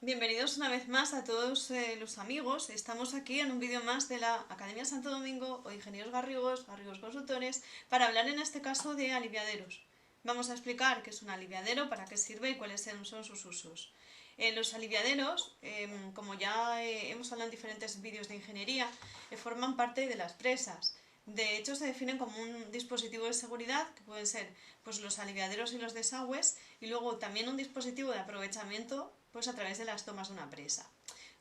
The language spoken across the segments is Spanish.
Bienvenidos una vez más a todos los amigos. Estamos aquí en un vídeo más de la Academia Santo Domingo o Ingenieros Garrigos, Garrigos Consultores, para hablar en este caso de aliviaderos. Vamos a explicar qué es un aliviadero, para qué sirve y cuáles son sus usos. Los aliviaderos, como ya hemos hablado en diferentes vídeos de ingeniería, forman parte de las presas. De hecho, se definen como un dispositivo de seguridad, que pueden ser pues, los aliviaderos y los desagües, y luego también un dispositivo de aprovechamiento pues, a través de las tomas de una presa.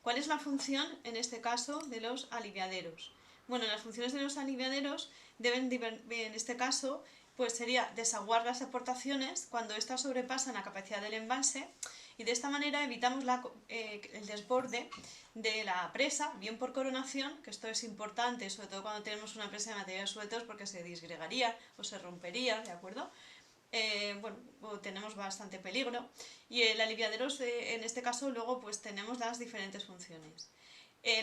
¿Cuál es la función, en este caso, de los aliviaderos? Bueno, las funciones de los aliviaderos deben, en este caso, pues sería desaguar las aportaciones cuando éstas sobrepasan la capacidad del embalse, y de esta manera evitamos el desborde de la presa, bien por coronación, que esto es importante, sobre todo cuando tenemos una presa de materiales sueltos, porque se disgregaría o se rompería, ¿de acuerdo? Bueno, tenemos bastante peligro. Y el aliviadero, en este caso, luego pues tenemos las diferentes funciones.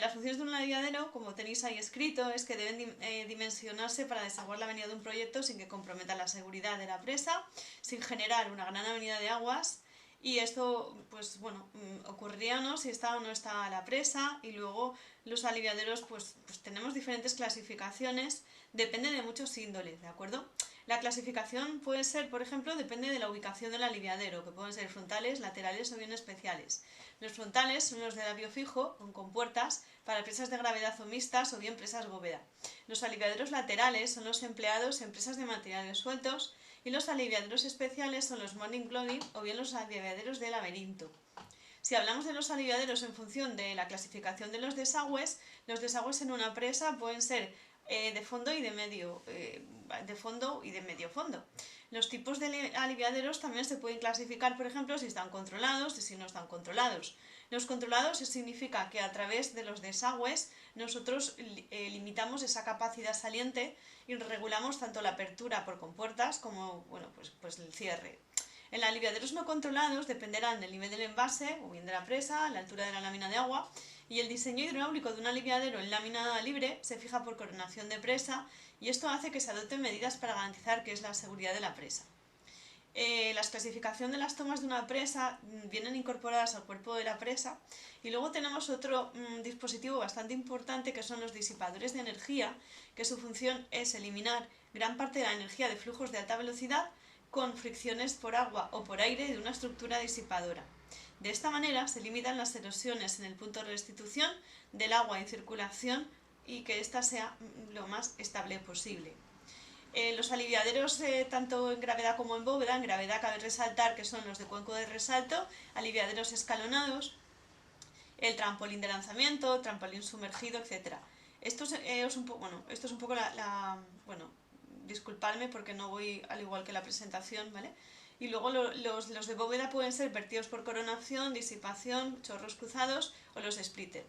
Las funciones de un aliviadero, como tenéis ahí escrito, es que deben dimensionarse para desaguar la avenida de un proyecto sin que comprometa la seguridad de la presa, sin generar una gran avenida de aguas. Y esto, pues bueno, ocurriría ¿no? Si está o no está la presa. Y luego los aliviaderos, pues tenemos diferentes clasificaciones, depende de muchos índoles, ¿de acuerdo? La clasificación puede ser, por ejemplo, depende de la ubicación del aliviadero, que pueden ser frontales, laterales o bien especiales. Los frontales son los de labio fijo, con compuertas, para presas de gravedad o mixtas o bien presas bóveda. Los aliviaderos laterales son los empleados en presas de materiales sueltos, y los aliviaderos especiales son los morning glory o bien los aliviaderos de laberinto. Si hablamos de los aliviaderos en función de la clasificación de los desagües en una presa pueden ser de fondo y de medio fondo. Los tipos de aliviaderos también se pueden clasificar, por ejemplo, si están controlados y si no están controlados. Los controlados significa que a través de los desagües nosotros limitamos esa capacidad saliente y regulamos tanto la apertura por compuertas como pues el cierre. En aliviaderos no controlados dependerán del nivel del envase o bien de la presa, la altura de la lámina de agua, y el diseño hidráulico de un aliviadero en lámina libre se fija por coronación de presa, y esto hace que se adopten medidas para garantizar que es la seguridad de la presa. La clasificación de las tomas de una presa vienen incorporadas al cuerpo de la presa, y luego tenemos otro dispositivo bastante importante, que son los disipadores de energía, que su función es eliminar gran parte de la energía de flujos de alta velocidad con fricciones por agua o por aire de una estructura disipadora. De esta manera se limitan las erosiones en el punto de restitución del agua en circulación y que ésta sea lo más estable posible. Los aliviaderos, tanto en gravedad como en bóveda, en gravedad cabe resaltar que son los de cuenco de resalto, aliviaderos escalonados, el trampolín de lanzamiento, trampolín sumergido, etc. Esto es un poco bueno, disculpadme porque no voy al igual que la presentación, ¿vale? Y luego los de bóveda pueden ser vertidos por coronación, disipación, chorros cruzados o los splitter.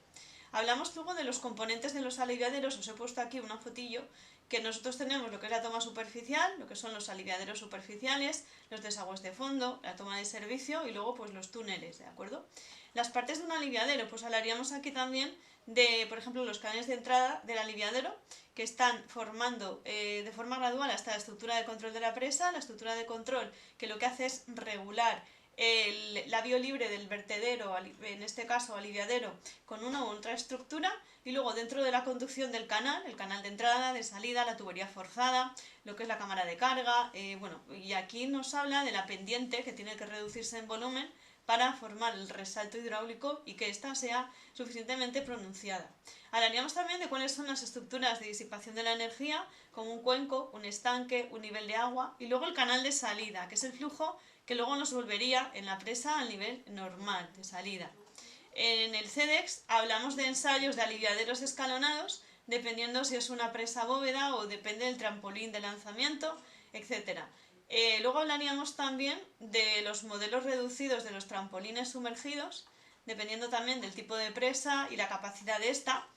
Hablamos luego de los componentes de los aliviaderos. Os he puesto aquí una fotillo, que nosotros tenemos lo que es la toma superficial, lo que son los aliviaderos superficiales, los desagües de fondo, la toma de servicio y luego pues los túneles, ¿de acuerdo? Las partes de un aliviadero, pues hablaríamos aquí también de, por ejemplo, los canales de entrada del aliviadero, que están formando de forma gradual hasta la estructura de control de la presa, la estructura de control que lo que hace es regular el labio libre del vertedero, en este caso aliviadero, con una u otra estructura, y luego dentro de la conducción del canal, el canal de entrada, de salida, la tubería forzada, lo que es la cámara de carga, y aquí nos habla de la pendiente que tiene que reducirse en volumen para formar el resalto hidráulico y que ésta sea suficientemente pronunciada. Hablaríamos también de cuáles son las estructuras de disipación de la energía, como un cuenco, un estanque, un nivel de agua, y luego el canal de salida, que es el flujo que luego nos volvería en la presa al nivel normal de salida. En el CEDEX hablamos de ensayos de aliviaderos escalonados, dependiendo si es una presa bóveda o depende del trampolín de lanzamiento, etc. Luego hablaríamos también de los modelos reducidos de los trampolines sumergidos, dependiendo también del tipo de presa y la capacidad de esta.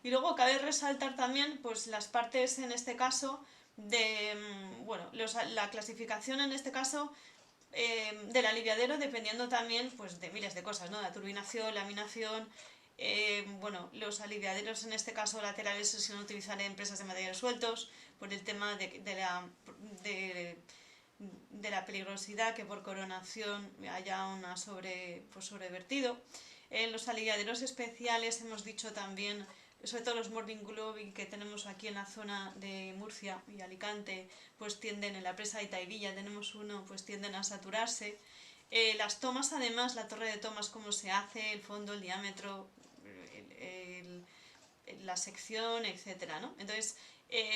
Y luego cabe resaltar también pues, las partes, en este caso, de la clasificación en este caso del aliviadero, dependiendo también pues, de miles de cosas, ¿no? La turbinación, laminación, los aliviaderos en este caso laterales se suelen utilizar en presas de materiales sueltos por el tema de de la peligrosidad que por coronación haya una sobrevertido. En los aliviaderos especiales hemos dicho también, sobre todo los Morning Glory que tenemos aquí en la zona de Murcia y Alicante, pues tienden, en la presa de Taivilla tenemos uno, pues tienden a saturarse. Las tomas, además, la torre de tomas, cómo se hace, el fondo, el diámetro, la sección, etcétera, ¿no? Entonces,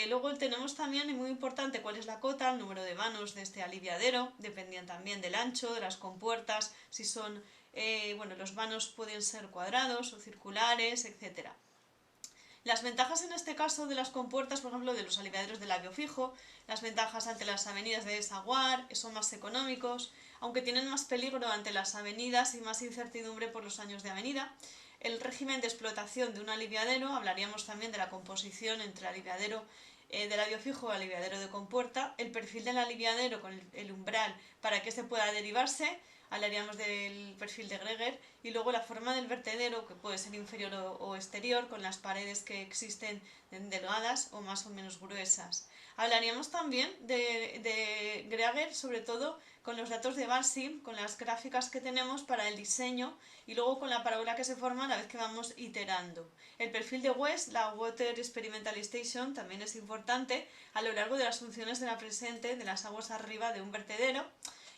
luego tenemos también, y muy importante, cuál es la cota, el número de vanos de este aliviadero, dependían también del ancho, de las compuertas, si son, bueno, los vanos pueden ser cuadrados o circulares, etcétera. Las ventajas en este caso de las compuertas, por ejemplo, de los aliviaderos de labio fijo, las ventajas ante las avenidas de desaguar, son más económicos, aunque tienen más peligro ante las avenidas y más incertidumbre por los años de avenida. El régimen de explotación de un aliviadero, hablaríamos también de la composición entre aliviadero de labio fijo y aliviadero de compuerta, el perfil del aliviadero con el umbral para que éste pueda derivarse, hablaríamos del perfil de Greger, y luego la forma del vertedero, que puede ser inferior o exterior, con las paredes que existen delgadas o más o menos gruesas. Hablaríamos también de Greger, sobre todo con los datos de Balsim, con las gráficas que tenemos para el diseño y luego con la parábola que se forma a la vez que vamos iterando. El perfil de West, la Water Experimental Station, también es importante a lo largo de las funciones de la presente de las aguas arriba de un vertedero.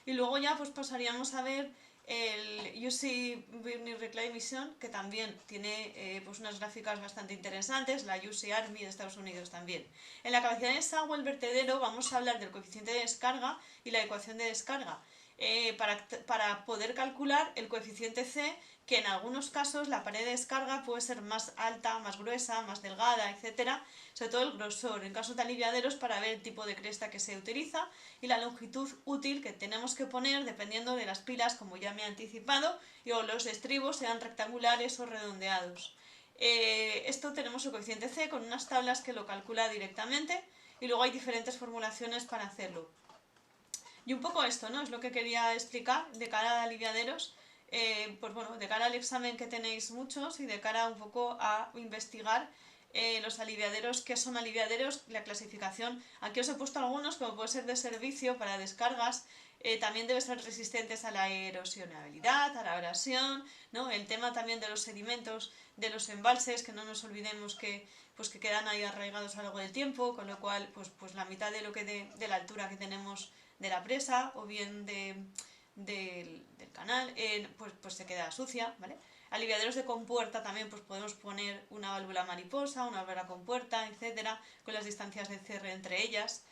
Y luego ya pues pasaríamos a ver el UC Burning Reclaim Mission, que también tiene pues unas gráficas bastante interesantes, la UC Army de Estados Unidos también. En la capacidad de desagüe, el vertedero, vamos a hablar del coeficiente de descarga y la ecuación de descarga. Para poder calcular el coeficiente C, que en algunos casos la pared de descarga puede ser más alta, más gruesa, más delgada, etcétera, sobre todo el grosor, en caso de aliviaderos, para ver el tipo de cresta que se utiliza y la longitud útil que tenemos que poner dependiendo de las pilas, como ya me he anticipado, y o los estribos sean rectangulares o redondeados. Esto tenemos el coeficiente C con unas tablas que lo calcula directamente y luego hay diferentes formulaciones para hacerlo. Y un poco esto, ¿no? Es lo que quería explicar de cara a aliviaderos, pues bueno, de cara al examen que tenéis muchos y de cara un poco a investigar los aliviaderos, qué son aliviaderos, la clasificación. Aquí os he puesto algunos, como puede ser de servicio para descargas, también deben ser resistentes a la erosionabilidad, a la abrasión, ¿no? El tema también de los sedimentos, de los embalses, que no nos olvidemos que, pues que quedan ahí arraigados a lo largo del tiempo, con lo cual pues la mitad de lo que de la altura que tenemos de la presa o bien del canal, pues se queda sucia, ¿vale? Aliviaderos de compuerta también pues podemos poner una válvula mariposa, una válvula compuerta, etcétera, con las distancias de cierre entre ellas.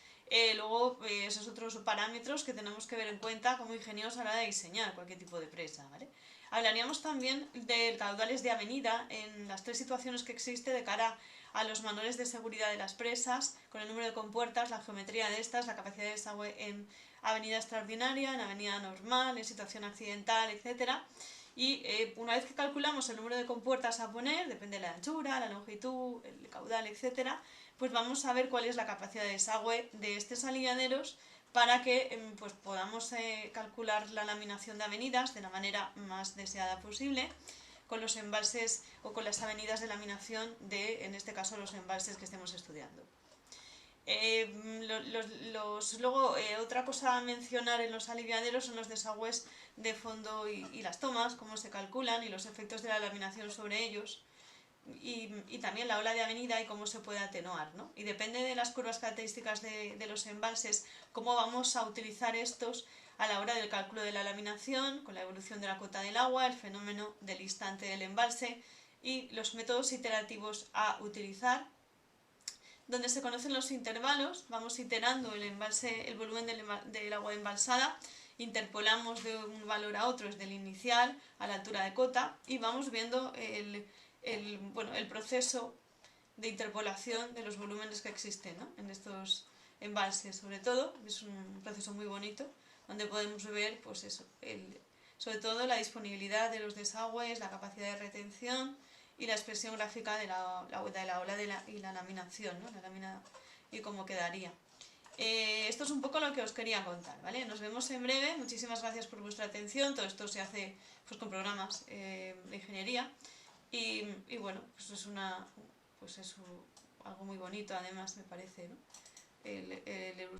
Luego, esos otros parámetros que tenemos que ver en cuenta como ingenieros a la hora de diseñar cualquier tipo de presa, ¿vale? Hablaríamos también de caudales de avenida en las tres situaciones que existe de cara a los manuales de seguridad de las presas, con el número de compuertas, la geometría de estas, la capacidad de desagüe en avenida extraordinaria, en avenida normal, en situación accidental, etcétera. Y una vez que calculamos el número de compuertas a poner, depende de la anchura, la longitud, el caudal, etcétera, pues vamos a ver cuál es la capacidad de desagüe de estos aliviaderos para que pues podamos calcular la laminación de avenidas de la manera más deseada posible con los embalses o con las avenidas de laminación de, en este caso, los embalses que estemos estudiando. Luego, otra cosa a mencionar en los aliviaderos son los desagües de fondo y las tomas, cómo se calculan y los efectos de la laminación sobre ellos. Y también la ola de avenida y cómo se puede atenuar, ¿no? Y depende de las curvas características de los embalses, cómo vamos a utilizar estos a la hora del cálculo de la laminación, con la evolución de la cota del agua, el fenómeno del instante del embalse y los métodos iterativos a utilizar. Donde se conocen los intervalos, vamos iterando el volumen del agua embalsada, interpolamos de un valor a otro, desde el inicial a la altura de cota, y vamos viendo el proceso de interpolación de los volúmenes que existen, ¿no? En estos embalses, sobre todo. Es un proceso muy bonito, donde podemos ver, pues eso, sobre todo la disponibilidad de los desagües, la capacidad de retención y la expresión gráfica de la ola y la laminación, ¿no? La lámina y cómo quedaría. Esto es un poco lo que os quería contar, ¿vale? Nos vemos en breve. Muchísimas gracias por vuestra atención. Todo esto se hace pues con programas de ingeniería y bueno, pues es algo muy bonito además, me parece, ¿no? El